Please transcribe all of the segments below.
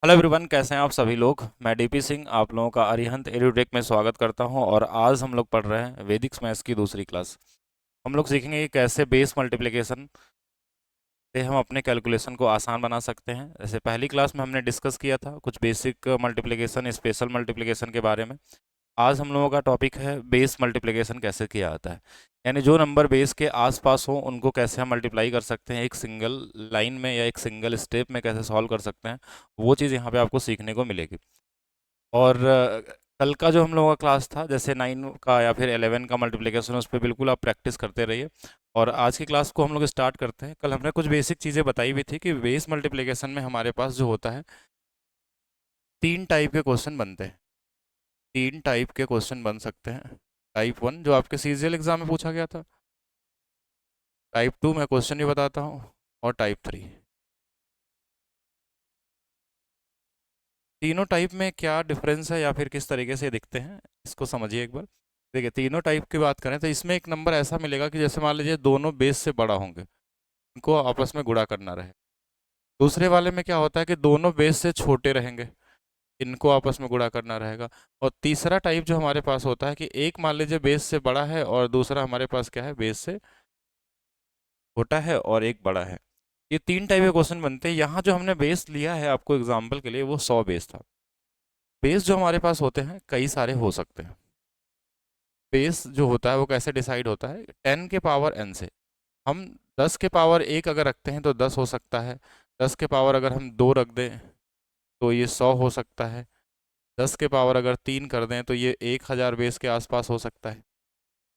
Hello everyone, कैसे हैं आप सभी लोग। मैं डीपी सिंह आप लोगों का अरिहंत एडुटेक में स्वागत करता हूं और आज हम लोग पढ़ रहे हैं वैदिक मैथ्स की दूसरी क्लास। हम लोग सीखेंगे कि कैसे बेस मल्टीप्लिकेशन से हम अपने कैलकुलेशन को आसान बना सकते हैं। जैसे पहली क्लास में हमने डिस्कस किया था कुछ बेसिक मल्टीप्लिकेशन, स्पेशल मल्टीप्लिकेशन के बारे में। आज हम लोगों का टॉपिक है बेस मल्टीप्लिकेशन कैसे किया जाता है, यानी जो नंबर बेस के आसपास हो उनको कैसे हम मल्टीप्लाई कर सकते हैं, एक सिंगल लाइन में या एक सिंगल स्टेप में कैसे सॉल्व कर सकते हैं। वो चीज़ यहाँ पे आपको सीखने को मिलेगी। और कल का जो हम लोगों का क्लास था, जैसे 9 का या फिर 11 का मल्टीप्लिकेशन, उस पर बिल्कुल आप प्रैक्टिस करते रहिए। और आज की क्लास को हम लोग स्टार्ट करते हैं। कल हमने कुछ बेसिक चीज़ें बताई भी थी कि बेस मल्टीप्लिकेशन में हमारे पास जो होता है, तीन टाइप के क्वेश्चन बनते हैं। तीन टाइप के क्वेश्चन बन सकते हैं। टाइप 1 जो आपके सीजीएल एग्जाम में पूछा गया था, टाइप 2 मैं क्वेश्चन ही बताता हूँ, और टाइप 3। तीनों टाइप में क्या डिफरेंस है या फिर किस तरीके से दिखते हैं, इसको समझिए एक बार। देखिए, तीनों टाइप की बात करें तो इसमें एक नंबर ऐसा मिलेगा कि जैसे मान लीजिए दोनों बेस से बड़ा होंगे, इनको आपस में गुणा करना रहे। दूसरे वाले में क्या होता है कि दोनों बेस से छोटे रहेंगे, इनको आपस में गुणा करना रहेगा। और तीसरा टाइप जो हमारे पास होता है कि एक मान लीजिए बेस से बड़ा है और दूसरा हमारे पास क्या है, बेस से छोटा है और एक बड़ा है। ये तीन टाइप के क्वेश्चन बनते हैं। यहाँ जो हमने बेस लिया है आपको एग्जाम्पल के लिए, वो 100 बेस था। बेस जो हमारे पास होते हैं कई सारे हो सकते हैं। बेस जो होता है वो कैसे डिसाइड होता है, 10 के पावर n से। हम 10 के पावर 1 अगर रखते हैं तो 10 हो सकता है। 10 के पावर अगर हम 2 रख दें तो ये 100 हो सकता है। 10 के पावर अगर 3 कर दें तो ये 1000 बेस के आसपास हो सकता है।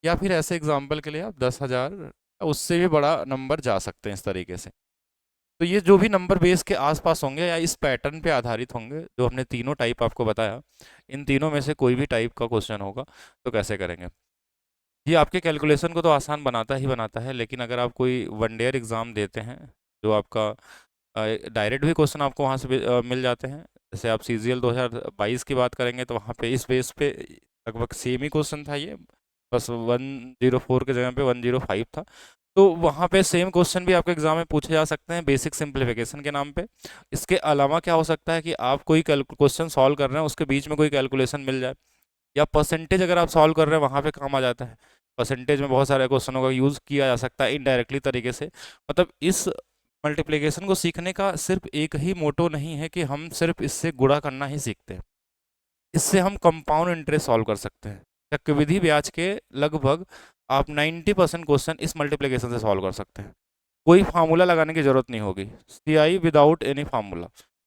या फिर ऐसे एग्जाम्पल के लिए आप 10,000, उससे भी बड़ा नंबर जा सकते हैं इस तरीके से। तो ये जो भी नंबर बेस के आसपास होंगे या इस पैटर्न पे आधारित होंगे, जो हमने तीनों टाइप आपको बताया, इन तीनों में से कोई भी टाइप का क्वेश्चन होगा तो कैसे करेंगे। ये आपके कैलकुलेशन को तो आसान बनाता ही बनाता है, लेकिन अगर आप कोई वन डेयर एग्ज़ाम देते हैं, जो आपका डायरेक्ट भी क्वेश्चन आपको वहाँ से भी, मिल जाते हैं। जैसे आप सीजीएल 2022 की बात करेंगे तो वहाँ पे इस बेस पे लगभग सेम ही क्वेश्चन था ये, बस 104 के जगह पे 105 था। तो वहाँ पे सेम क्वेश्चन भी आपके एग्जाम में पूछे जा सकते हैं बेसिक सिंप्लीफिकेशन के नाम पे। इसके अलावा क्या हो सकता है कि आप कोई क्वेश्चन सॉल्व कर रहे हैं, उसके बीच में कोई कैलकुलेशन मिल जाए, या परसेंटेज अगर आप सॉल्व कर रहे हैं वहाँ पे काम आ जाता है। परसेंटेज में बहुत सारे क्वेश्चनों का यूज़ किया जा सकता है इनडायरेक्टली तरीके से। मतलब इस मल्टीप्लिकेशन को सीखने का सिर्फ एक ही मोटो नहीं है कि हम सिर्फ इससे गुणा करना ही सीखते हैं। इससे हम कंपाउंड इंटरेस्ट सॉल्व कर सकते हैं। चक्रवृद्धि ब्याज के लगभग आप 90% क्वेश्चन इस मल्टीप्लिकेशन से सॉल्व कर सकते हैं। कोई फार्मूला लगाने की जरूरत नहीं होगी। C I without any formula.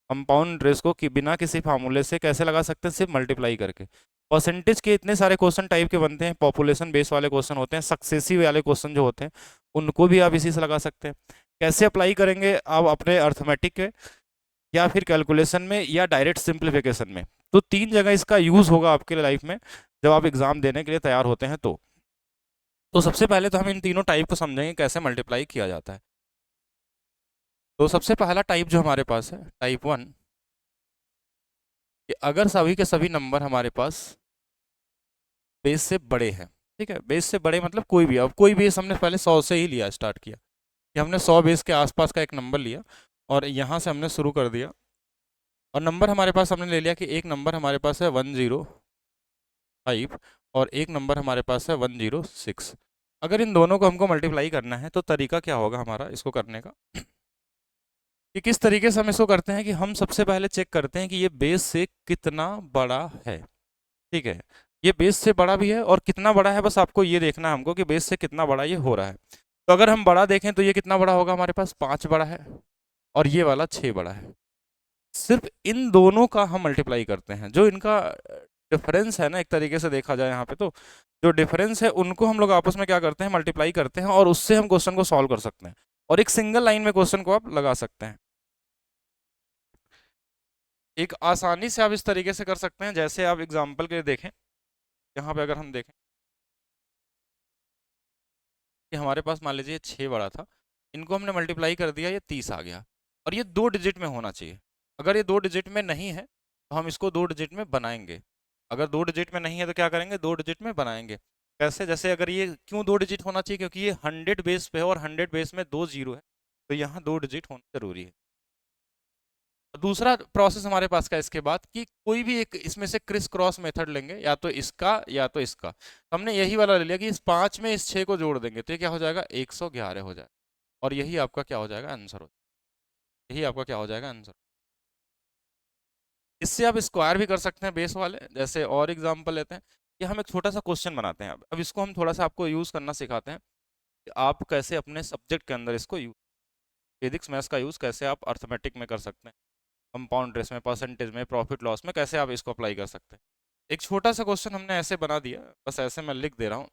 Compound interest को बिना किसी फार्मूले से कैसे लगा सकते हैं, सिर्फ मल्टीप्लाई करके। परसेंटेज के इतने सारे क्वेश्चन टाइप के बनते हैं, पॉपुलेशन बेस वाले क्वेश्चन होते हैं, सक्सेसिव वाले क्वेश्चन जो होते हैं उनको भी आप इसी से लगा सकते हैं। कैसे अप्लाई करेंगे आप अपने अर्थमेटिक के, या फिर कैलकुलेशन में, या डायरेक्ट सिंप्लीफिकेशन में। तो तीन जगह इसका यूज होगा आपके लाइफ में जब आप एग्जाम देने के लिए तैयार होते हैं। तो सबसे पहले तो हम इन तीनों टाइप को समझेंगे कैसे मल्टीप्लाई किया जाता है। तो सबसे पहला टाइप जो हमारे पास है, टाइप 1, कि अगर सभी के सभी नंबर हमारे पास बेस से बड़े हैं। ठीक है, बेस से बड़े मतलब कोई भी, अब कोई बेस हमने पहले 100 से ही लिया, स्टार्ट किया कि हमने 100 बेस के आसपास का एक नंबर लिया और यहाँ से हमने शुरू कर दिया। और नंबर हमारे पास हमने ले लिया कि एक नंबर हमारे पास है 105 और एक नंबर हमारे पास है 106। अगर इन दोनों को हमको मल्टीप्लाई करना है तो तरीका क्या होगा हमारा इसको करने का, कि किस तरीके से हम इसको करते हैं कि हम सबसे पहले चेक करते हैं कि ये बेस से कितना बड़ा है। ठीक है, ये बेस से बड़ा भी है और कितना बड़ा है, बस आपको ये देखना है हमको कि बेस से कितना बड़ा ये हो रहा है। तो अगर हम बड़ा देखें तो ये कितना बड़ा होगा, हमारे पास 5 बड़ा है और ये वाला 6 बड़ा है। सिर्फ इन दोनों का हम मल्टीप्लाई करते हैं। जो इनका डिफरेंस है ना, एक तरीके से देखा जाए यहाँ पे, तो जो डिफरेंस है उनको हम लोग आपस में क्या करते हैं, मल्टीप्लाई करते हैं, और उससे हम क्वेश्चन को सॉल्व कर सकते हैं। और एक सिंगल लाइन में क्वेश्चन को आप लगा सकते हैं। एक आसानी से आप इस तरीके से कर सकते हैं, जैसे आप एग्जाम्पल के लिए देखें, यहाँ पे अगर हम देखें कि हमारे पास मान लीजिए 6 बड़ा था, इनको हमने मल्टीप्लाई कर दिया, ये 30 आ गया। और ये 2 डिजिट में होना चाहिए। अगर ये 2 डिजिट में नहीं है तो हम इसको 2 डिजिट में बनाएंगे। अगर 2 डिजिट में नहीं है तो क्या करेंगे, 2 डिजिट में बनाएंगे। कैसे, जैसे अगर ये क्यों 2 डिजिट होना चाहिए, क्योंकि ये 100 बेस पे है और 100 बेस में 2 जीरो है, तो यहाँ 2 डिजिट होना जरूरी है। दूसरा प्रोसेस हमारे पास का इसके बाद कि कोई भी एक इसमें से क्रिस क्रॉस मेथड लेंगे, या तो इसका या तो इसका। तो हमने यही वाला ले लिया कि इस 5 में इस 6 को जोड़ देंगे तो ये क्या हो जाएगा, 111 हो जाएगा। और यही आपका क्या हो जाएगा, आंसर हो, यही आपका क्या हो जाएगा, आंसर। इससे आप स्क्वायर भी कर सकते हैं बेस वाले। जैसे और एग्जांपल लेते हैं कि हम एक छोटा सा क्वेश्चन बनाते हैं। अब इसको हम थोड़ा सा आपको यूज करना सिखाते हैं कि आप कैसे अपने सब्जेक्ट के अंदर इसको यूज, फिजिक्स मैथ्स का यूज कैसे आप अर्थमेटिक में कर सकते हैं, कंपाउंड इंटरेस्ट में, परसेंटेज में, प्रॉफिट लॉस में कैसे आप इसको अप्लाई कर सकते हैं। एक छोटा सा क्वेश्चन हमने ऐसे बना दिया, बस ऐसे मैं लिख दे रहा हूँ।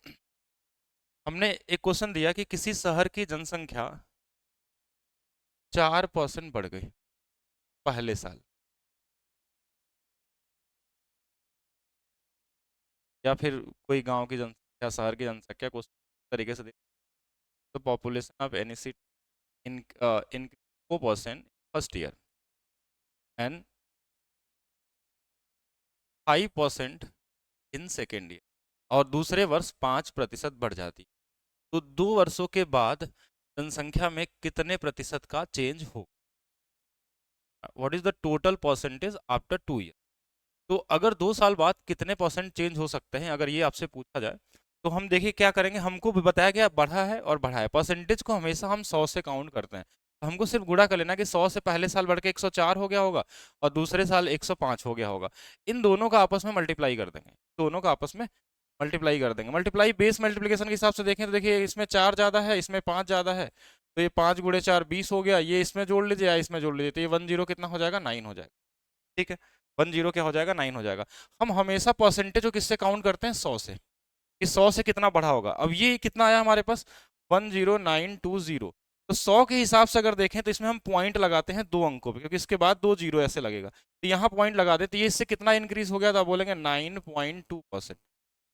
हमने एक क्वेश्चन दिया कि किसी शहर की जनसंख्या 4% बढ़ गई पहले साल, या फिर कोई गांव की जनसंख्या, शहर की जनसंख्या को उस तरीके से दे। तो population of any city in 4% first year and 5% in second year, और दूसरे वर्ष 5% बढ़ जाती। तो 2 वर्षों के बाद जनसंख्या में कितने प्रतिशत का चेंज हो, what is the total percentage after 2 year. तो अगर 2 साल बाद कितने परसेंट चेंज हो सकते हैं, अगर ये आपसे पूछा जाए, तो हम देखिए क्या करेंगे। हमको भी बताया गया बढ़ा है और बढ़ा है, परसेंटेज को हमेशा हम 100 से काउंट करते हैं। तो हमको सिर्फ गुणा कर लेना कि 100 से पहले साल बढ़ के 104 हो गया होगा और दूसरे साल 105 हो गया होगा। इन दोनों का आपस में मल्टीप्लाई कर देंगे, दोनों का आपस में मल्टीप्लाई कर देंगे। मल्टीप्लाई बेस मल्टीप्लिकेशन के हिसाब से देखें तो देखिए इसमें 4 ज़्यादा है, इसमें 5 ज़्यादा है, तो ये 5 गुणे 4 20 हो गया। ये इसमें जोड़ लीजिए या इसमें जोड़ लीजिए, तो ये 10 कितना हो जाएगा, 9 हो जाएगा। ठीक है, 10 क्या हो जाएगा, 9 हो जाएगा। हम हमेशा परसेंटेज को किससे काउंट करते हैं, 100 से, कि 100 से कितना बढ़ा होगा। अब ये कितना आया हमारे पास, 10920। तो 100 के हिसाब से अगर देखें तो इसमें हम पॉइंट लगाते हैं 2 अंकों पे, क्योंकि इसके बाद 2 जीरो ऐसे लगेगा, तो यहाँ पॉइंट लगा देते। ये इससे कितना इंक्रीज हो गया था, बोलेंगे 9.2%।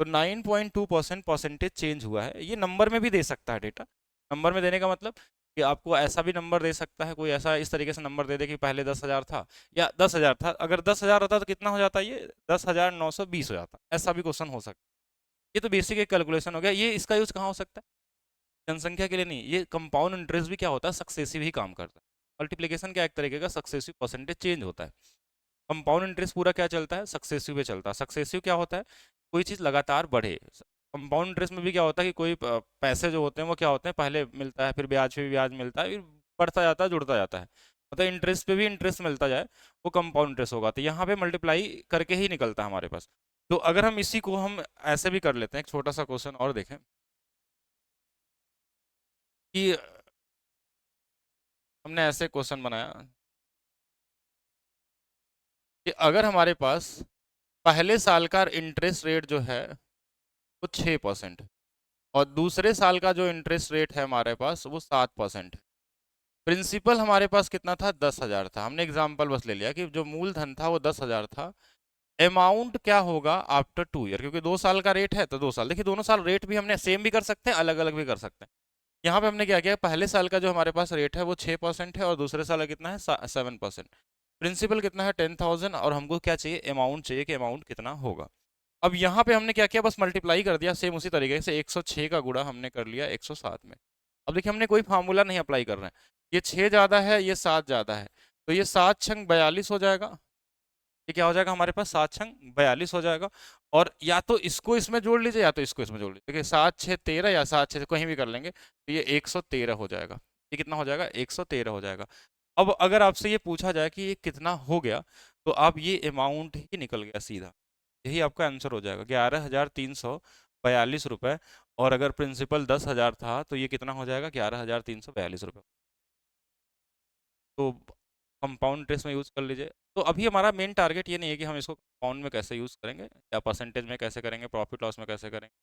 तो 9.2% परसेंटेज चेंज हुआ है। ये नंबर में भी दे सकता है डेटा। नंबर में देने का मतलब कि आपको ऐसा भी नंबर दे सकता है, कोई ऐसा इस तरीके से नंबर दे दे कि पहले 10,000 था या 10,000 था। अगर 10,000 होता तो कितना हो जाता, ये 10,920 हो जाता। ऐसा भी क्वेश्चन हो सकता है। ये तो बेसिक एक कैलकुलेशन हो गया। ये इसका यूज कहाँ हो सकता है, जनसंख्या के लिए नहीं। ये कंपाउंड इंटरेस्ट भी क्या होता है, सक्सेसिव ही काम करता है। मल्टीप्लिकेशन क्या एक तरीके का सक्सेसिव परसेंटेज चेंज होता है। कंपाउंड इंटरेस्ट पूरा क्या चलता है, सक्सेसिव पे चलता है। सक्सेसिव क्या होता है, कोई चीज़ लगातार बढ़े। कंपाउंड इंटरेस्ट में भी क्या होता है कि कोई पैसे जो होते हैं वो क्या होते हैं, पहले मिलता है, फिर ब्याज पे भी ब्याज मिलता है, फिर बढ़ता जाता है, जुड़ता जाता है। मतलब इंटरेस्ट पे भी इंटरेस्ट मिलता जाए, वो कंपाउंड इंटरेस्ट होगा। तो यहाँ पे मल्टीप्लाई करके ही निकलता है हमारे पास। तो अगर हम इसी को हम ऐसे भी कर लेते हैं, एक छोटा सा क्वेश्चन और देखें कि हमने ऐसे क्वेश्चन बनाया कि अगर हमारे पास पहले साल का इंटरेस्ट रेट जो है वो 6% और दूसरे साल का जो इंटरेस्ट रेट है हमारे पास वो 7%। प्रिंसिपल हमारे पास कितना था, 10,000 था। हमने एग्जाम्पल बस ले लिया कि जो मूलधन था वो 10,000 था। अमाउंट क्या होगा आफ्टर 2 ईयर, क्योंकि 2 साल का रेट है तो 2 साल। देखिए दोनों साल रेट भी हमने सेम भी कर सकते हैं, अलग अलग भी कर सकते हैं। यहाँ पे हमने क्या किया, पहले साल का जो हमारे पास रेट है वो 6% है और दूसरे साल का कितना है, 7%। प्रिंसिपल कितना है, 10,000, और हमको क्या चाहिए, अमाउंट चाहिए कि अमाउंट कितना होगा। अब यहाँ पे हमने क्या किया, बस मल्टीप्लाई कर दिया सेम उसी तरीके से। 106 का गुणा हमने कर लिया 107 में। अब देखिए हमने कोई फार्मूला नहीं अप्लाई कर रहे हैं। ये 6 ज़्यादा है, ये 7 ज़्यादा है, तो ये 7 छंग 42 हो जाएगा। ये क्या हो जाएगा हमारे पास, 7 छंग 42 हो जाएगा। और या तो इसको इसमें जोड़ लीजिए या तो इसको इसमें जोड़ लीजिए। देखिए 7 6 13 या 7 6 कहीं भी कर लेंगे, तो ये 113 हो जाएगा। ये कितना हो जाएगा, 113 हो जाएगा। अब अगर आपसे ये पूछा जाए कि ये कितना हो गया, तो आप ये अमाउंट ही निकल गया सीधा, यही आपका आंसर हो जाएगा, 11,342 रुपये। और अगर प्रिंसिपल 10,000 था तो ये कितना हो जाएगा, 11,342 रुपये। तो कंपाउंड इंटरेस्ट में यूज़ कर लीजिए। तो अभी हमारा मेन टारगेट ये नहीं है कि हम इसको कंपाउंड में कैसे यूज़ करेंगे, या परसेंटेज में कैसे करेंगे, प्रॉफिट लॉस में कैसे करेंगे,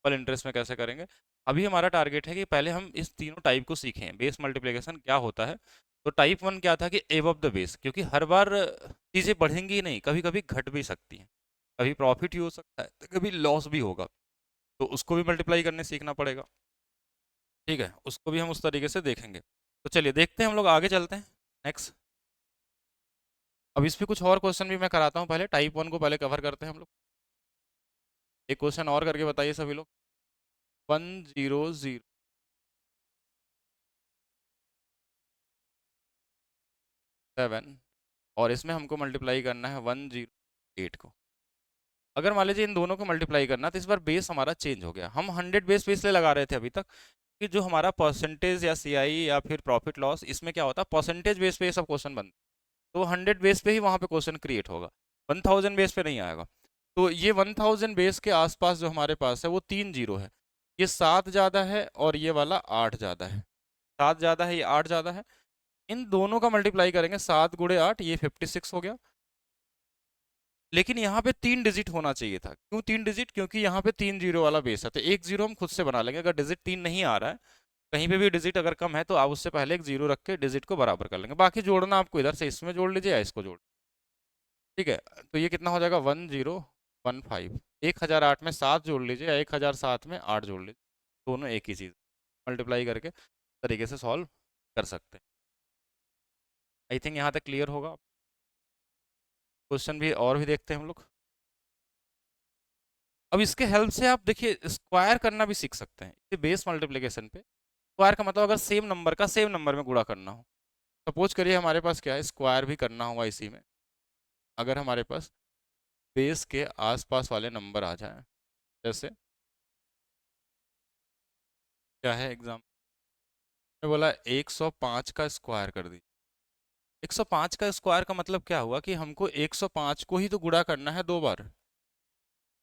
पर इंटरेस्ट में कैसे करेंगे। अभी हमारा टारगेट है कि पहले हम इस तीनों टाइप को सीखें। बेस मल्टीप्लिकेशन क्या होता है, तो टाइप 1 क्या था कि एबव द बेस, क्योंकि हर बार चीज़ें बढ़ेंगी ही नहीं, कभी कभी घट भी सकती हैं। कभी प्रॉफिट ही हो सकता है तो कभी लॉस भी होगा, तो उसको भी मल्टीप्लाई करने सीखना पड़ेगा। ठीक है, उसको भी हम उस तरीके से देखेंगे। तो चलिए देखते हैं, हम लोग आगे चलते हैं नेक्स्ट। अब इस पे कुछ और क्वेश्चन भी मैं कराता हूँ, पहले टाइप 1 को पहले कवर करते हैं हम लोग। एक क्वेश्चन और करके बताइए सभी लोग। 100 7 और इसमें हमको मल्टीप्लाई करना है 108 को। अगर मान लीजिए इन दोनों को मल्टीप्लाई करना, तो इस बार बेस हमारा चेंज हो गया। हम 100 बेस पे इसलिए लगा रहे थे अभी तक कि जो हमारा परसेंटेज या सीआई या फिर प्रॉफिट लॉस, इसमें क्या होता है, परसेंटेज बेस पे ये सब क्वेश्चन बनते, तो 100 बेस पे ही वहाँ पे क्वेश्चन क्रिएट होगा, 1000 बेस पे नहीं आएगा। तो ये 1000 बेस के आसपास जो हमारे पास है वो 3 जीरो है। ये 7 ज़्यादा है और ये वाला 8 ज़्यादा है। 7 ज़्यादा है, ये 8 ज़्यादा है। इन दोनों का मल्टीप्लाई करेंगे, 7 गुणे 8, ये 56 हो गया। लेकिन यहाँ पे 3 डिजिट होना चाहिए था। क्यों 3 डिजिट? क्योंकि यहाँ पे 3 जीरो वाला बेस है, तो एक जीरो हम खुद से बना लेंगे। अगर डिजिट 3 नहीं आ रहा है, कहीं पे भी डिजिट अगर कम है, तो आप उससे पहले एक जीरो रख के डिजिट को बराबर कर लेंगे। बाकी जोड़ना आपको इधर से इसमें जोड़ लीजिए या इसको जोड़, ठीक है। तो ये कितना हो जाएगा, 1015। 1008 में 7 जोड़ लीजिए या 1007 में 8 जोड़ लीजिए, दोनों एक ही चीज़। मल्टीप्लाई करके तरीके से सॉल्व कर सकते हैं। आई थिंक यहाँ तक क्लियर होगा। क्वेश्चन भी और भी देखते हैं हम लोग। अब इसके हेल्प से आप देखिए स्क्वायर करना भी सीख सकते हैं। इसे बेस मल्टीप्लिकेशन पे स्क्वायर का मतलब, अगर सेम नंबर का सेम नंबर में गुणा करना हो। सपोज करिए हमारे पास क्या है, स्क्वायर भी करना हुआ इसी में। अगर हमारे पास बेस के आसपास वाले नंबर आ जाए, जैसे क्या है एग्जाम में बोला 105 का स्क्वायर कर दी। 105 का स्क्वायर का मतलब क्या हुआ कि हमको 105 को ही तो गुणा करना है 2 बार।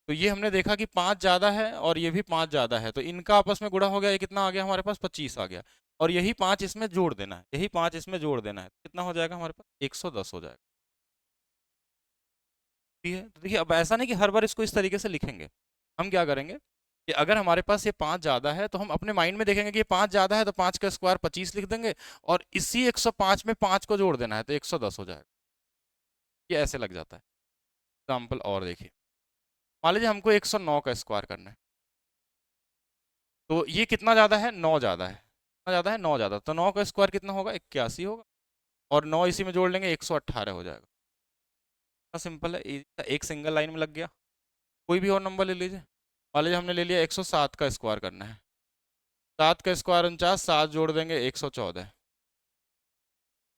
तो ये हमने देखा कि 5 ज़्यादा है और ये भी 5 ज़्यादा है, तो इनका आपस में गुणा हो गया। ये कितना आ गया हमारे पास, 25 आ गया। और यही 5 इसमें जोड़ देना है, यही 5 इसमें जोड़ देना है, कितना हो जाएगा हमारे पास, 110 हो जाएगा। ठीक है, तो देखिए अब ऐसा नहीं कि हर बार इसको इस तरीके से लिखेंगे। हम क्या करेंगे कि अगर हमारे पास ये 5 ज़्यादा है, तो हम अपने माइंड में देखेंगे कि ये 5 ज़्यादा है, तो 5 का स्क्वायर 25 लिख देंगे, और इसी 105 में 5 को जोड़ देना है, तो 110 हो जाएगा। ये ऐसे लग जाता है। एग्जाम्पल और देखिए, मान लीजिए हमको 109 का स्क्वायर करना है। तो ये कितना ज़्यादा है, 9 ज़्यादा है। कितना ज़्यादा है, 9 ज़्यादा। तो 9 का स्क्वायर कितना होगा, 81 होगा। और 9 इसी में जोड़ लेंगे, 118 हो जाएगा। इतना सिंपल है, एक सिंगल लाइन में लग गया। कोई भी और नंबर ले लीजिए। मान लीजिए हमने ले लिया 107 का स्क्वायर करना है। 7 का स्क्वायर 49, 7 जोड़ देंगे 114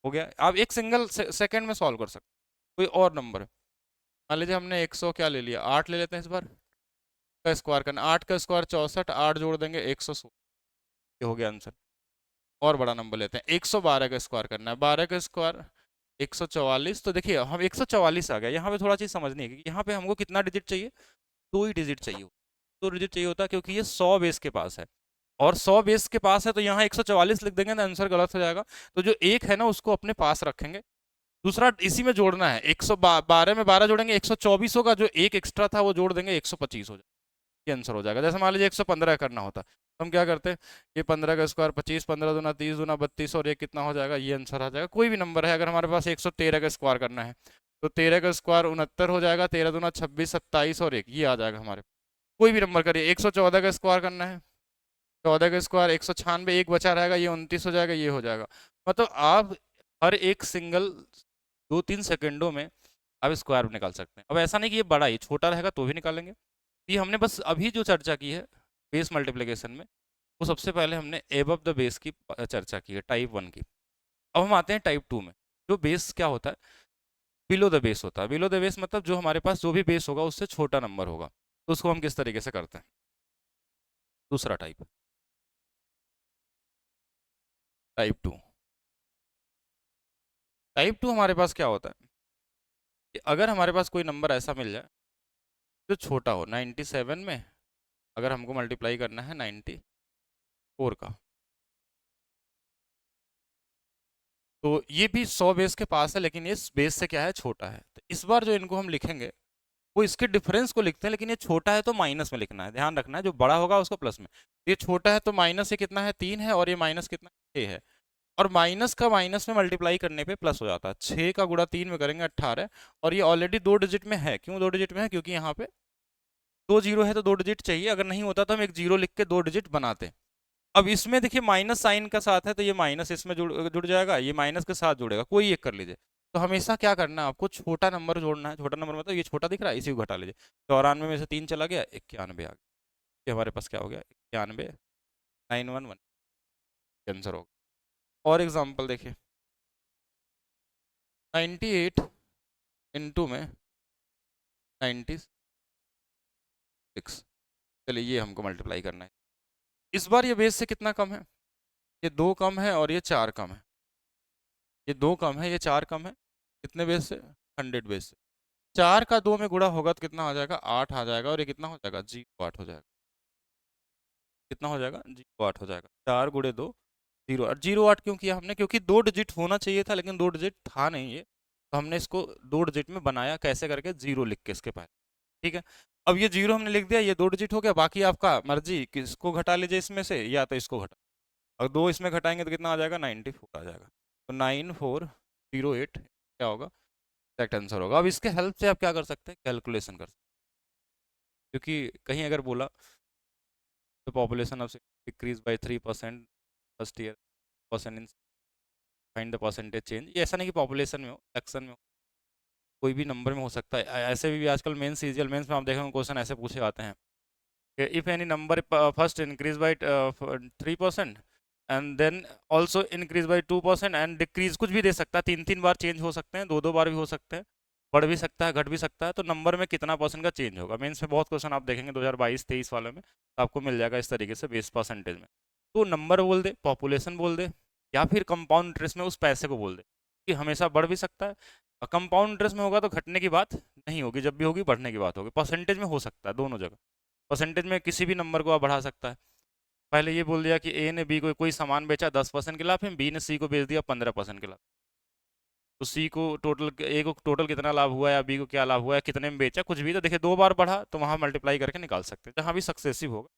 हो गया। आप एक सिंगल सेकंड में सॉल्व कर सकते। कोई और नंबर, मान लीजिए हमने 100 क्या ले लिया, 8 ले लेते हैं इस बार। का स्क्वायर करना, 8 का स्क्वायर 64, 8 जोड़ देंगे 116, ये हो गया आंसर। और बड़ा नंबर लेते हैं, 112 का स्क्वायर करना है। 12 का स्क्वायर 144। तो देखिए हम 144 आ गया। यहाँ पे थोड़ा चीज़ समझनी है कि यहाँ पे हमको कितना डिजिट चाहिए, 2 ही डिजिट चाहिए। 2 डिजिट चाहिए होता है, क्योंकि ये 100 बेस के पास है। और 100 बेस के पास है, तो यहाँ 144 लिख देंगे ना, आंसर गलत हो जाएगा। तो जो एक है ना, उसको अपने पास रखेंगे। दूसरा इसी में जोड़ना है, 112 में 12 जोड़ेंगे 124 होगा, जो एक एक्स्ट्रा था वो जोड़ देंगे 125 हो जाएगा। ये आंसर हो जाएगा। जैसे मान लीजिए 115 करना होता, तो हम क्या करते हैं, ये 15 का स्क्वायर 25, 15 दूना 30 दूना 32, और ये कितना हो जाएगा, ये आंसर आ जाएगा। कोई भी नंबर है, अगर हमारे पास 113 का स्क्वायर करना है, तो 13 का स्क्वायर 69 हो जाएगा, 13 दूना 26, 27 और 1, ये आ जाएगा हमारे। कोई भी नंबर करिए। 114 का स्क्वायर करना है, 14 का स्क्वायर 196, एक बचा रहेगा, ये 29 हो जाएगा, ये हो जाएगा। मतलब आप हर एक सिंगल 2-3 सेकंडों में आप स्क्वायर निकाल सकते हैं। अब ऐसा नहीं कि ये बड़ा ही, छोटा रहेगा तो भी निकालेंगे। ये हमने बस अभी जो चर्चा की है बेस मल्टीप्लिकेशन में, वो सबसे पहले हमने एबव द बेस की चर्चा की है, टाइप 1 की। अब हम आते हैं टाइप 2 में। जो बेस क्या होता है, बिलो द बेस होता है। बिलो द बेस मतलब जो हमारे पास जो भी बेस होगा उससे छोटा नंबर होगा, तो उसको हम किस तरीके से करते हैं। दूसरा टाइप, टाइप 2। टाइप 2 हमारे पास क्या होता है कि अगर हमारे पास कोई नंबर ऐसा मिल जाए जो छोटा हो, 97 में अगर हमको मल्टीप्लाई करना है 94 का, तो ये भी 100 बेस के पास है, लेकिन ये बेस से क्या है, छोटा है। तो इस बार जो इनको हम लिखेंगे, वो इसके डिफरेंस को लिखते हैं, लेकिन ये छोटा है तो माइनस में लिखना है। ध्यान रखना है, जो बड़ा होगा उसको प्लस में। ये छोटा है तो माइनस, ये कितना है, 3 है, और ये माइनस कितना, 6 है। और माइनस का माइनस में मल्टीप्लाई करने पे प्लस हो जाता है। 6 का गुणा 3 में करेंगे 18, और ये ऑलरेडी 2 डिजिट में है। क्यों 2 डिजिट में है, क्योंकि यहाँ पे 2 जीरो है, तो 2 डिजिट चाहिए। अगर नहीं होता तो हम एक जीरो लिख के 2 डिजिट बनाते। अब इसमें देखिए माइनस साइन का साथ है, तो ये माइनस इसमें जुड़ जुड़ जाएगा, ये माइनस के साथ जुड़ेगा, कोई एक कर लीजिए। तो हमेशा क्या करना है, आपको छोटा नंबर जोड़ना है। छोटा नंबर मतलब ये छोटा दिख रहा है, इसी को घटा लीजिए। 94 में से 3 चला गया, 91 आ गया। ये हमारे पास क्या हो गया, 91, 911 आंसर होगा। और एग्जाम्पल देखिए, 98 इंटू में 96। चलिए ये हमको मल्टीप्लाई करना है। इस बार ये बेस से कितना कम है? ये 2 कम है और ये 4 कम है। ये 2 कम है, ये 4 कम है। कितने बेस से? 100 बेस से। 4 का 2 में गुणा होगा तो कितना आ जाएगा? 8 आ जाएगा। और ये कितना हो जाएगा? 08 हो जाएगा। कितना हो जाएगा? 08 हो जाएगा। 4 गुणे 2 08। 08 क्यों किया हमने? क्योंकि 2 डिजिट होना चाहिए था, लेकिन 2 डिजिट था नहीं ये, तो हमने इसको 2 डिजिट में बनाया। कैसे करके? 0 लिख के इसके पहले। ठीक है। अब ये 0 हमने लिख दिया, ये 2 डिजिट हो गया। बाकी आपका मर्जी, किसको घटा लीजिए इसमें से, या तो इसको घटा। और 2 इसमें घटाएंगे तो कितना आ जाएगा? 94 आ जाएगा। तो 9408 क्या होगा? करेक्ट आंसर होगा। अब इसके हेल्प से आप क्या कर सकते हैं? कैलकुलेशन कर सकते हैं। क्योंकि कहीं अगर बोला तो population of decrease by 3% first year person in find the percentage change. ये ऐसा नहीं कि पॉपुलेशन में हो, सेक्शन में हो, कोई भी नंबर में हो सकता है। ऐसे भी आजकल मेंस, सीजीएल मेंस में आप देखेंगे क्वेश्चन ऐसे पूछे आते हैं कि if any number first increase by 3% and then also increase by 2% and decrease, कुछ भी दे सकता है। 3 3 बार चेंज हो सकते हैं, 2 2 बार भी हो सकते हैं, बढ़ भी सकता है, घट भी सकता है। तो नंबर में कितना परसेंट का चेंज होगा? मेंस में बहुत क्वेश्चन आप देखेंगे 2022-23 वाले में, तो आपको मिल जाएगा इस तरीके से बेस परसेंटेज में। तो नंबर बोल दे, पॉपुलेशन बोल दे, या फिर कंपाउंड इंटरेस्ट में उस पैसे को बोल दे कि हमेशा बढ़ भी सकता है। कंपाउंड इंटरेस्ट में होगा तो घटने की बात नहीं होगी, जब भी होगी बढ़ने की बात होगी। परसेंटेज में हो सकता है दोनों जगह। परसेंटेज में किसी भी नंबर को आप बढ़ा सकता है। पहले ये बोल दिया कि ए ने बी को कोई सामान बेचा 10% के लाभ में, बी ने सी को बेच दिया 15% के लाभ। तो सी को टोटल, ए को टोटल कितना लाभ हुआ या बी को क्या लाभ हुआ या कितने में बेचा, कुछ भी, तो देखिए 2 बार बढ़ा तो वहाँ मल्टीप्लाई करके निकाल सकते हैं। जहाँ भी सक्सेसिव होगा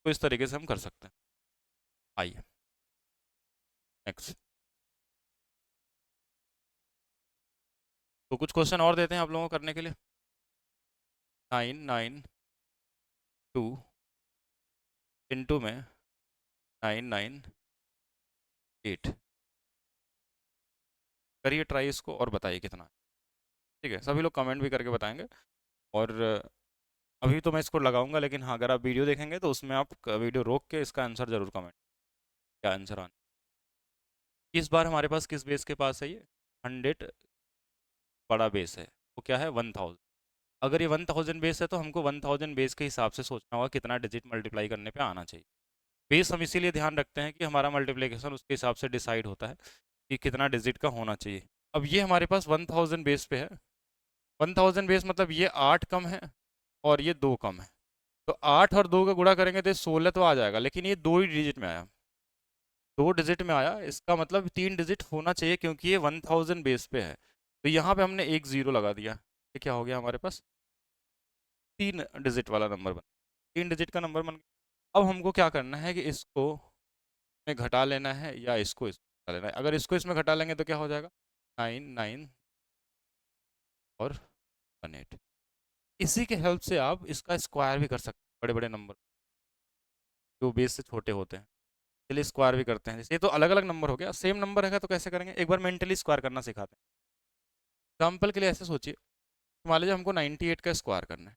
तो इस तरीके से हम कर सकते हैं। आइए नेक्स्ट। तो कुछ क्वेश्चन और देते हैं आप लोगों को करने के लिए। 992 इंटू में 998। करिए ट्राई इसको और बताइए कितना है। ठीक है, सभी लोग कमेंट भी करके बताएंगे। और अभी तो मैं इसको लगाऊंगा, लेकिन हाँ अगर आप वीडियो देखेंगे तो उसमें आप वीडियो रोक के इसका आंसर जरूर कमेंट, क्या आंसर आना। इस बार हमारे पास किस बेस के पास है? ये 100 बड़ा बेस है। वो क्या है? 1000। अगर ये 1000 बेस है तो हमको 1000 बेस के हिसाब से सोचना होगा कितना डिजिट मल्टीप्लाई करने पे आना चाहिए। बेस हम इसीलिए ध्यान रखते हैं कि हमारा मल्टीप्लिकेशन उसके हिसाब से डिसाइड होता है कि कितना डिजिट का होना चाहिए। अब ये हमारे पास 1000 बेस पे है। 1000 बेस मतलब ये 8 कम है और ये 2 कम है। तो 8 और 2 का गुणा करेंगे तो 16 तो आ जाएगा, लेकिन ये 2 ही डिजिट में आया। 2 डिजिट में आया, इसका मतलब 3 डिजिट होना चाहिए क्योंकि ये 1000 बेस पे है। तो यहाँ पे हमने एक जीरो लगा दिया। ये क्या हो गया हमारे पास? 3 डिजिट वाला नंबर बन, 3 डिजिट का नंबर बन गया। अब हमको क्या करना है कि इसको में घटा लेना है या इसको इसमें घटा लेना है। अगर इसको इसमें घटा लेंगे तो क्या हो जाएगा? 9 9 और 18। इसी के हेल्प से आप इसका स्क्वायर भी कर सकते हैं, बड़े बड़े नंबर जो बेस से छोटे होते हैं। चलिए स्क्वायर भी करते हैं। जैसे ये तो अलग अलग नंबर हो गया, सेम नंबर रहेगा तो कैसे करेंगे? एक बार मेंटली स्क्वायर करना सिखाते हैं। एग्जाम्पल के लिए ऐसे सोचिए, मान लीजिए हमको 98 का स्क्वायर करना है।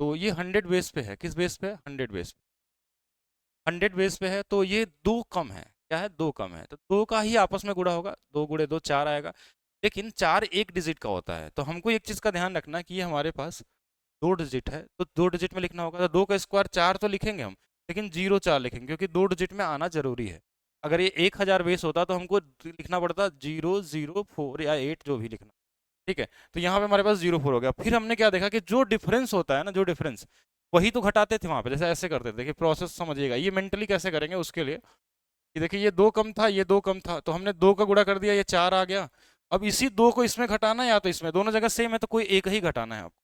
तो ये 100 बेस पे है। किस बेस पे है? 100 बेस पे। 100 बेस पे है तो ये 2 कम है। क्या है? 2 कम है, तो 2 का ही आपस में गुणा होगा। 2 गुणे 2 4 आएगा। लेकिन 4 एक डिजिट का होता है, तो हमको एक चीज़ का ध्यान रखना है कि ये हमारे पास 2 डिजिट है, तो 2 डिजिट में लिखना होगा। तो 2 का स्क्वायर 4 तो लिखेंगे हम, लेकिन 04 लिखेंगे क्योंकि 2 डिजिट में आना जरूरी है। अगर ये 1000 बेस होता तो हमको लिखना पड़ता 004 या 8, जो भी लिखना। ठीक है। तो यहाँ पे हमारे पास 04 हो गया। फिर हमने क्या देखा कि जो डिफरेंस होता है ना, जो डिफरेंस, वही तो घटाते थे वहां पे। जैसे ऐसे करते थे। देखिए प्रोसेस समझिएगा, ये मेंटली कैसे करेंगे उसके लिए कि देखिए ये 2 कम था, ये 2 कम था, तो हमने 2 का गुणा कर दिया, ये 4 आ गया। अब इसी 2 को इसमें घटाना है या तो इसमें, दोनों जगह सेम है तो कोई एक ही घटाना है आपको।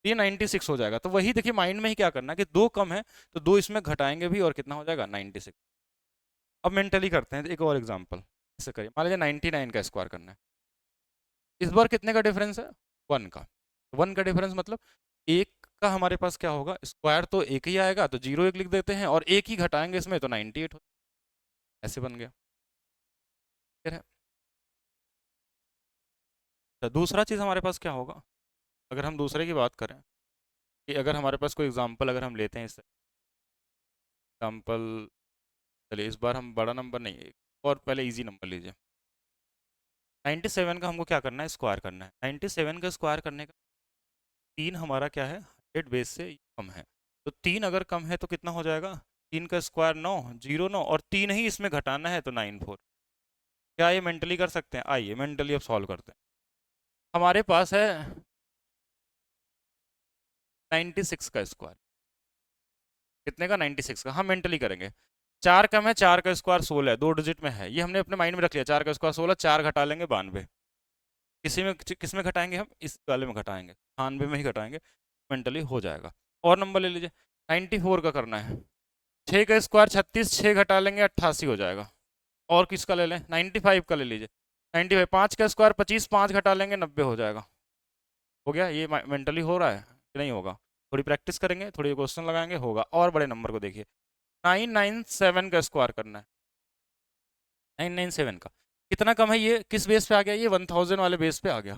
ये 96 हो जाएगा। तो वही देखिए माइंड में ही क्या करना है कि 2 कम है तो 2 इसमें घटाएंगे भी और कितना हो जाएगा? 96। अब मेंटली करते हैं एक और एग्जांपल। ऐसे करिए, मान लीजिए 99 का स्क्वायर करना है। इस बार कितने का डिफरेंस है? 1 का। 1 का डिफरेंस मतलब एक का हमारे पास क्या होगा? स्क्वायर तो एक ही आएगा, तो 0 1 लिख देते हैं और एक ही घटाएंगे इसमें तो 98 हो। ऐसे बन गया। फिर है तो दूसरा चीज़ हमारे पास क्या होगा? अगर हम दूसरे की बात करें कि अगर हमारे पास कोई एग्जांपल अगर हम लेते हैं, इस एग्जांपल, चलिए इस बार हम बड़ा नंबर नहीं, और पहले इजी नंबर लीजिए। 97 का हमको क्या करना है, स्क्वायर करना है। 97 का स्क्वायर करने का, 3 हमारा क्या है, 100 बेस से कम है, तो 3 अगर कम है तो कितना हो जाएगा, 3 का स्क्वायर 9, 0 9, और 3 ही इसमें घटाना है तो 94। क्या ये मेंटली कर सकते हैं? आइए मेंटली अब सॉल्व करते हैं। हमारे पास है 96 का स्क्वायर, कितने का, 96 का। हम मेंटली करेंगे, 4 कम है, 4 का स्क्वायर 16 है, 2 डिजिट में है, ये हमने अपने माइंड में रख लिया। 4 का स्क्वायर 16, 4 घटा लेंगे 92। किसी में, किस में घटाएंगे हम, इस वाले में घटाएंगे, 98 में ही घटाएंगे, मेंटली हो जाएगा। और नंबर ले लीजिए, 94 का करना है, 6 का स्क्वायर 36, 6 घटा लेंगे 88 हो जाएगा। और किसका ले लें, 95 का ले लीजिए, 95, 5 का स्क्वायर 25, 5 घटा लेंगे 90 हो जाएगा। हो गया, ये मेंटली हो रहा है कि नहीं होगा? थोड़ी प्रैक्टिस करेंगे, थोड़ी क्वेश्चन लगाएंगे, होगा। और बड़े नंबर को देखिए, 997 का स्क्वायर करना है, 997 का कितना कम है, ये किस बेस पे आ गया, ये 1000 वाले बेस पे आ गया।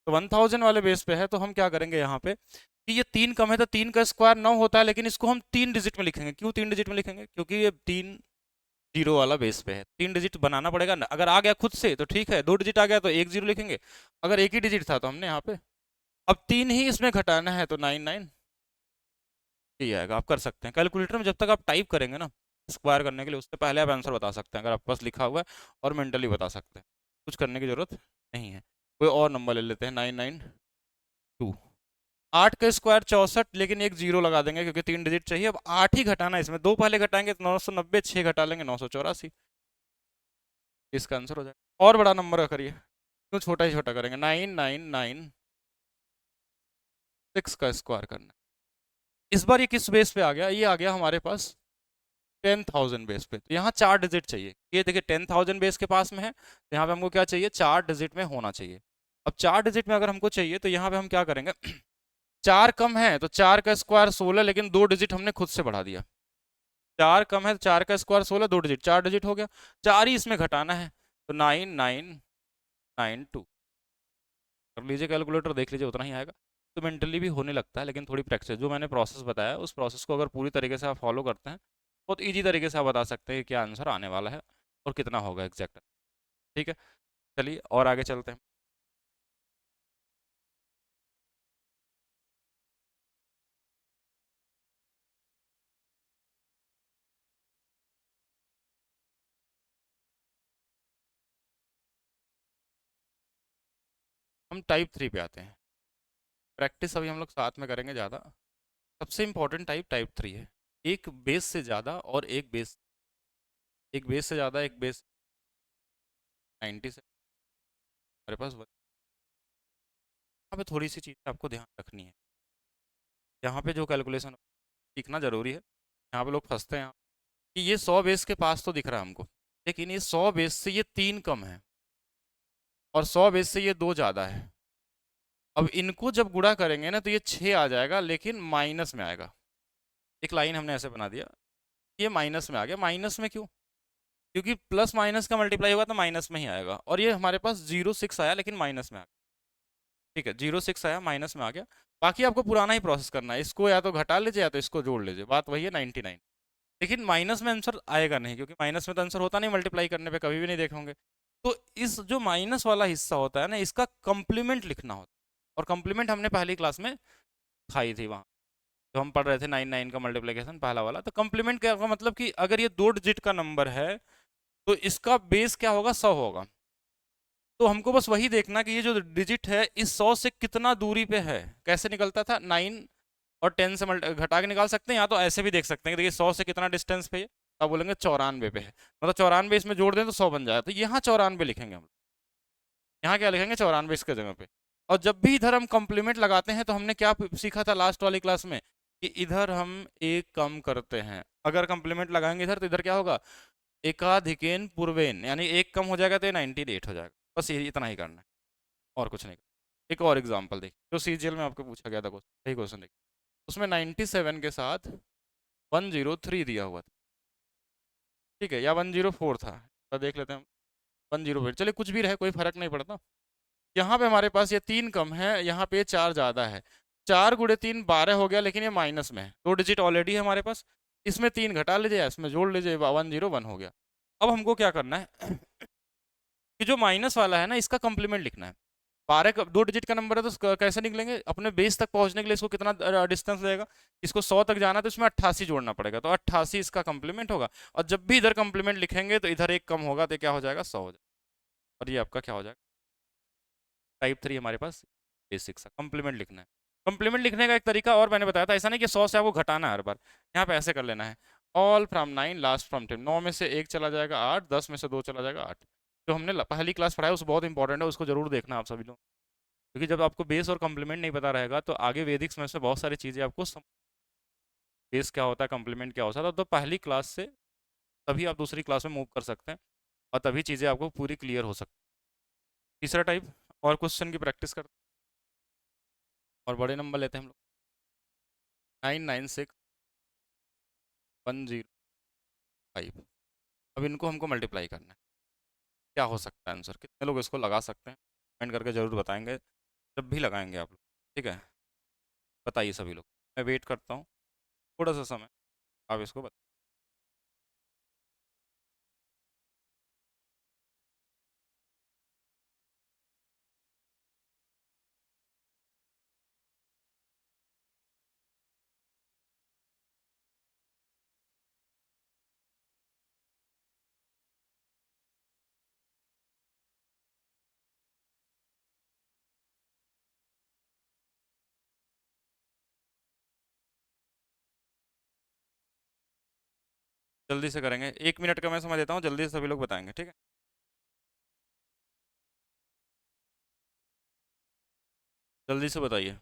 तो 1000 वाले बेस पे है, तो हम क्या करेंगे यहाँ पे कि ये 3 कम है, तो 3 का स्क्वायर 9 होता है, लेकिन इसको हम 3 डिजिट में लिखेंगे। क्यों 3 डिजिट में लिखेंगे? क्योंकि ये 3 जीरो वाला बेस पे है, 3 डिजिट बनाना पड़ेगा ना। अगर आ गया खुद से तो ठीक है, 2 डिजिट आ गया तो 1 0 लिखेंगे, अगर एक ही डिजिट था तो हमने यहाँ पे अब 3 ही इसमें घटाना है, तो 99 ये आएगा। आप कर सकते हैं कैलकुलेटर में, जब तक आप टाइप करेंगे ना स्क्वायर करने के लिए, उससे पहले आप आंसर बता सकते हैं, अगर आपके पास लिखा हुआ है, और मेंटली बता सकते हैं, कुछ करने की जरूरत नहीं है। कोई और नंबर ले लेते हैं, 992। 8 का स्क्वायर 64, लेकिन एक जीरो लगा देंगे क्योंकि 3 डिजिट चाहिए। अब 8 ही घटाना है, इसमें 2 पहले घटाएंगे तो 990, 6 घटा लेंगे 984, इसका आंसर हो जाएगा। और बड़ा नंबर का करिए, क्यों छोटा ही छोटा करेंगे, 9996 का स्क्वायर करना है। इस बार ये किस बेस पे आ गया, ये आ गया हमारे पास 10,000 बेस पे, तो यहाँ 4 डिजिट चाहिए। ये देखिए 10,000 बेस के पास में है, तो यहाँ पे हमको क्या चाहिए, 4 डिजिट में होना चाहिए। अब 4 डिजिट में अगर हमको चाहिए, तो यहाँ पे हम क्या करेंगे 4 कम है तो 4 का स्क्वायर 16, लेकिन 2 डिजिट हमने खुद से बढ़ा दिया। 4 कम है तो 4 का स्क्वायर 16, 2 डिजिट, 4 डिजिट हो गया, 4 ही इसमें घटाना है, तो 9992 कर लीजिए, कैलकुलेटर देख लीजिए, उतना ही आएगा। तो मेंटली भी होने लगता है, लेकिन थोड़ी प्रैक्टिस, जो मैंने प्रोसेस बताया उस प्रोसेस को अगर पूरी तरीके से आप फॉलो करते हैं, बहुत ईजी तरीके से आप बता सकते हैं कि क्या आंसर आने वाला है और कितना होगा एग्जैक्ट। ठीक है, चलिए और आगे चलते हैं। हम टाइप 3 पे आते हैं। प्रैक्टिस अभी हम लोग साथ में करेंगे ज़्यादा। सबसे इंपॉर्टेंट टाइप टाइप 3 है, एक बेस से ज़्यादा और एक बेस, एक बेस से ज़्यादा, एक बेस 90 से हमारे पास यहाँ पे थोड़ी सी चीज़ आपको ध्यान रखनी है। यहाँ पे जो कैलकुलेशन सीखना जरूरी है, यहाँ पे लोग फंसते हैं कि ये 100 बेस के पास तो दिख रहा है हमको, लेकिन ये 100 बेस से ये 3 कम है, और 100 बेस से ये 2 ज़्यादा है। अब इनको जब गुणा करेंगे ना, तो ये 6 आ जाएगा, लेकिन माइनस में आएगा। एक लाइन हमने ऐसे बना दिया, ये माइनस में आ गया। माइनस में क्यों? क्योंकि प्लस माइनस का मल्टीप्लाई होगा तो माइनस में ही आएगा, और ये हमारे पास 06 आया, लेकिन माइनस में आ गया। ठीक है, 06 आया, माइनस में आ गया। बाकी आपको पुराना ही प्रोसेस करना है, इसको या तो घटा लीजिए या तो इसको जोड़ लीजिए, बात वही है 99। लेकिन माइनस में आंसर आएगा नहीं, क्योंकि माइनस में तो आंसर होता नहीं, मल्टीप्लाई करने पे कभी भी नहीं देखे होंगे। तो इस जो माइनस वाला हिस्सा होता है ना, इसका कंप्लीमेंट लिखना होता है, और कंप्लीमेंट हमने पहली क्लास में खाई थी वहाँ, जो हम पढ़ रहे थे 99 का मल्टीप्लिकेशन पहला वाला। तो कंप्लीमेंट क्या होगा, मतलब कि अगर ये 2 डिजिट का नंबर है, तो इसका बेस क्या होगा, 100 होगा। तो हमको बस वही देखना कि ये जो डिजिट है इस 100 से कितना दूरी पे है। कैसे निकलता था, 9 और 10 से घटा के निकाल सकते हैं, या तो ऐसे भी देख सकते हैं कि देखिए 100 से कितना डिस्टेंस पे है, आप बोलेंगे 94 पे है, मतलब 94 इसमें जोड़ दें तो 100 बन जाए, तो यहाँ 94 लिखेंगे हम। यहाँ क्या लिखेंगे, 94 इसके जगह पे। और जब भी इधर हम कॉम्प्लीमेंट लगाते हैं, तो हमने क्या सीखा था लास्ट वाली क्लास में, कि इधर हम एक कम करते हैं। अगर कॉम्प्लीमेंट लगाएंगे इधर, तो इधर क्या होगा, एकाधिकेन पूर्वेन, यानी एक कम हो जाएगा तो ये 98 हो जाएगा। बस ये इतना ही करना है, और कुछ नहीं। एक और एग्जाम्पल देखिए, जो सीजीएल में आपको पूछा गया था क्वेश्चन, यही क्वेश्चन देखिए, उसमें 97 के साथ 103 दिया हुआ था, ठीक है, या 104 था, तो देख लेते हैं हम। 104, चलिए कुछ भी रहे, कोई फर्क नहीं पड़ता। यहाँ पे हमारे पास ये 3 कम है, यहाँ पे 4 ज़्यादा है। 4 गुणे 3 12 हो गया, लेकिन ये माइनस में है, 2 डिजिट ऑलरेडी है हमारे पास, इसमें 3 घटा लीजिए, इसमें जोड़ लीजिए, 101 हो गया। अब हमको क्या करना है कि जो माइनस वाला है ना, इसका कंप्लीमेंट लिखना है। 12 का 2 डिजिट का नंबर है तो कैसे निकलेंगे, अपने बेस तक पहुंचने के लिए इसको कितना डिस्टेंस लगेगा, इसको 100 तक जाना तो इसमें 88 जोड़ना पड़ेगा, तो 88 इसका कंप्लीमेंट होगा। और जब भी इधर कंप्लीमेंट लिखेंगे तो इधर एक कम होगा तो क्या हो जाएगा, 100 हो जाएगा। और ये आपका क्या हो जाएगा, टाइप 3 हमारे पास बेसिक सा कंप्लीमेंट लिखना है। कंप्लीमेंट लिखने का एक तरीका और मैंने बताया था, ऐसा नहीं कि 100 से आपको घटाना है हर बार, यहाँ पे ऐसे कर लेना है, ऑल फ्रॉम 9 लास्ट फ्रॉम 10, 9 में से एक चला जाएगा 8, 10 में से 2 चला जाएगा 8। जो हमने पहली क्लास पढ़ाया उस बहुत इंपॉर्टेंट है, उसको जरूर देखना आप सभी लोग, क्योंकि जब आपको बेस और कंप्लीमेंट नहीं पता रहेगा तो आगे वैदिक्स में से बहुत सारी चीज़ें आपको बेस क्या होता है, कंप्लीमेंट क्या होता है, तो पहली क्लास से तभी आप दूसरी क्लास में मूव कर सकते हैं और तभी चीज़ें आपको पूरी क्लियर हो सकती हैं। तीसरा टाइप, और क्वेश्चन की प्रैक्टिस करते हैं और बड़े नंबर लेते हैं हम लोग। 996105। अब इनको हमको मल्टीप्लाई करना है, क्या हो सकता है आंसर, कितने लोग इसको लगा सकते हैं, कमेंट करके ज़रूर बताएंगे, जब भी लगाएंगे आप लोग, ठीक है। बताइए सभी लोग, मैं वेट करता हूँ थोड़ा सा समय, आप इसको बताइए। जल्दी से करेंगे, 1 मिनट का मैं समय देता हूँ, जल्दी से सभी लोग बताएंगे, ठीक है। जल्दी से बताइए।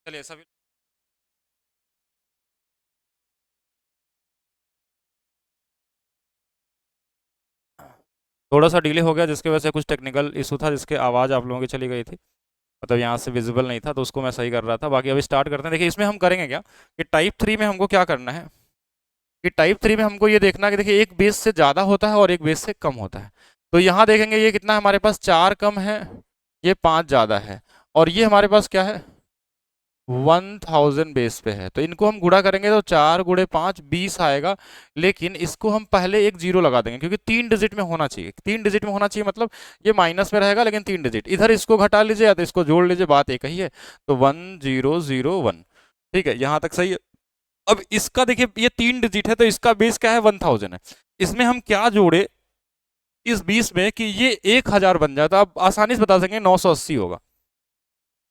चलिए सभी थोड़ा सा डिले हो गया जिसकी वजह से कुछ टेक्निकल इशू था, जिसके आवाज़ आप लोगों की चली गई थी, मतलब यहाँ से विजिबल नहीं था, तो उसको मैं सही कर रहा था। बाकी अभी स्टार्ट करते हैं। देखिए इसमें हम करेंगे क्या कि टाइप 3 में हमको क्या करना है कि टाइप 3 में हमको ये देखना है कि देखिए एक बेस से ज़्यादा होता है और एक बेस से कम होता है। तो यहाँ देखेंगे ये कितना है, हमारे पास 4 कम है, ये 5 ज़्यादा है, और ये हमारे पास क्या है 1000 बेस पे है। तो इनको हम गुणा करेंगे तो 4 गुणे 5 20 आएगा, लेकिन इसको हम पहले एक जीरो लगा देंगे क्योंकि 3 डिजिट में होना चाहिए। 3 डिजिट में होना चाहिए मतलब ये माइनस में रहेगा लेकिन 3 डिजिट। इधर इसको घटा लीजिए या तो इसको जोड़ लीजिए, बात एक ही है। तो 1001, ठीक है, यहाँ तक सही है। अब इसका देखिए ये 3 डिजिट है तो इसका बेस क्या है 1000 है। इसमें हम क्या जोड़े इस 20 में कि ये 1000 बन जाए, तो आप आसानी से बता सकेंगे 980 होगा।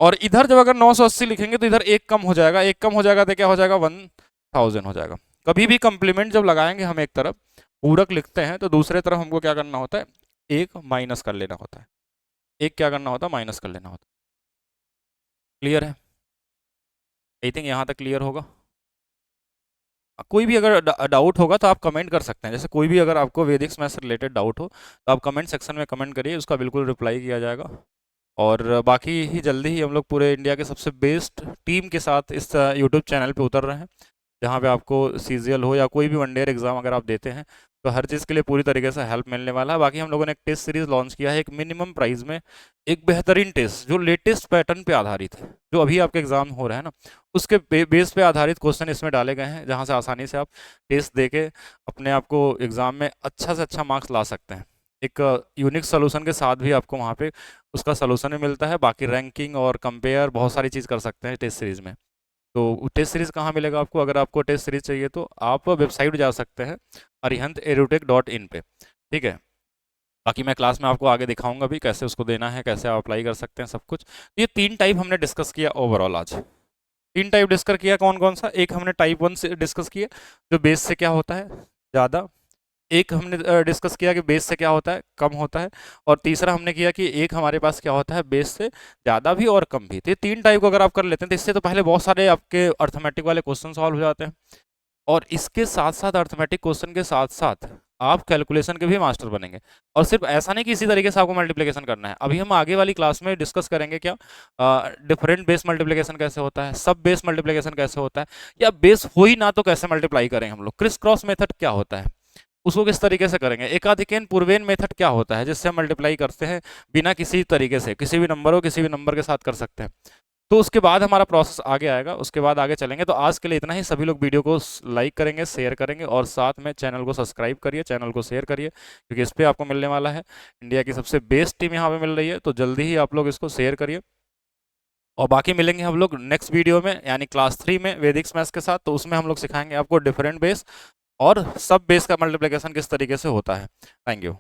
और इधर जब अगर 980 लिखेंगे तो इधर एक कम हो जाएगा, एक कम हो जाएगा तो क्या हो जाएगा 1000 हो जाएगा। कभी भी कंप्लीमेंट जब लगाएंगे हम एक तरफ पूरक लिखते हैं तो दूसरे तरफ हमको क्या करना होता है, एक माइनस कर लेना होता है। एक क्या करना होता है, माइनस कर लेना होता है। क्लियर है? आई थिंक यहाँ तक क्लियर होगा। कोई भी अगर डाउट होगा तो आप कमेंट कर सकते हैं। जैसे कोई भी अगर आपको वैदिक मैथ्स से रिलेटेड डाउट हो तो आप कमेंट सेक्शन में कमेंट करिए, उसका बिल्कुल रिप्लाई किया जाएगा। और बाकी ही जल्दी ही हम लोग पूरे इंडिया के सबसे बेस्ट टीम के साथ इस यूट्यूब चैनल पे उतर रहे हैं, जहाँ पे आपको सीजीएल हो या कोई भी वन ईयर एग्ज़ाम अगर आप देते हैं तो हर चीज़ के लिए पूरी तरीके से हेल्प मिलने वाला है। बाकी हम लोगों ने एक टेस्ट सीरीज़ लॉन्च किया है एक मिनिमम प्राइस में, एक बेहतरीन टेस्ट जो लेटेस्ट पैटर्न पे आधारित है, जो अभी आपके एग्ज़ाम हो रहे हैं ना उसके बेस पे आधारित क्वेश्चन इसमें डाले गए हैं, जहाँ से आसानी से आप टेस्ट दे के अपने आप को एग्ज़ाम में अच्छा से अच्छा मार्क्स ला सकते हैं। एक यूनिक सोल्यूशन के साथ भी आपको वहाँ पे उसका सोल्यूशन भी मिलता है। बाकी रैंकिंग और कंपेयर बहुत सारी चीज़ कर सकते हैं टेस्ट सीरीज़ में। तो टेस्ट सीरीज़ कहाँ मिलेगा आपको? अगर आपको टेस्ट सीरीज़ चाहिए तो आप वेबसाइट जा सकते हैं arihantedutek.in पे, ठीक है। बाकी मैं क्लास में आपको आगे दिखाऊंगा भी कैसे उसको देना है, कैसे आप अप्लाई कर सकते हैं सब कुछ। ये 3 टाइप हमने डिस्कस किया ओवरऑल आज। 3 टाइप डिस्कस किया, कौन कौन सा? एक हमने टाइप 1 से डिस्कस किया जो बेस से क्या होता है ज़्यादा, एक हमने डिस्कस किया कि बेस से क्या होता है कम होता है, और तीसरा हमने किया कि एक हमारे पास क्या होता है बेस से ज़्यादा भी और कम भी। तो ये 3 टाइप को अगर आप कर लेते हैं तो इससे तो पहले बहुत सारे आपके अर्थमेटिक वाले क्वेश्चन सॉल्व हो जाते हैं, और इसके साथ साथ अर्थमेटिक क्वेश्चन के साथ साथ आप कैलकुलेशन के भी मास्टर बनेंगे। और सिर्फ ऐसा नहीं कि इसी तरीके से आपको मल्टीप्लिकेशन करना है, अभी हम आगे वाली क्लास में डिस्कस करेंगे क्या डिफरेंट बेस मल्टीप्लिकेशन कैसे होता है, सब बेस मल्टीप्लिकेशन कैसे होता है, या बेस हो ही ना तो कैसे मल्टीप्लाई करें हम लोग, क्रिस क्रॉस मेथड क्या होता है उसको किस तरीके से करेंगे, एकाधिकेन पूर्वेन मेथड क्या होता है जिससे हम मल्टीप्लाई करते हैं बिना किसी तरीके से, किसी भी नंबर हो किसी भी नंबर के साथ कर सकते हैं। तो उसके बाद हमारा प्रोसेस आगे आएगा, उसके बाद आगे चलेंगे। तो आज के लिए इतना ही। सभी लोग वीडियो को लाइक करेंगे, शेयर करेंगे, और साथ में चैनल को सब्सक्राइब करिए, चैनल को शेयर करिए, क्योंकि इस पर आपको मिलने वाला है इंडिया की सबसे बेस्ट टीम यहाँ पे मिल रही है। तो जल्दी ही आप लोग इसको शेयर करिए, और बाकी मिलेंगे हम लोग नेक्स्ट वीडियो में यानी क्लास 3 में वैदिक मैथ्स के साथ। तो उसमें हम लोग सिखाएंगे आपको डिफरेंट बेस और सब बेस का मल्टीप्लिकेशन किस तरीके से होता है। Thank you.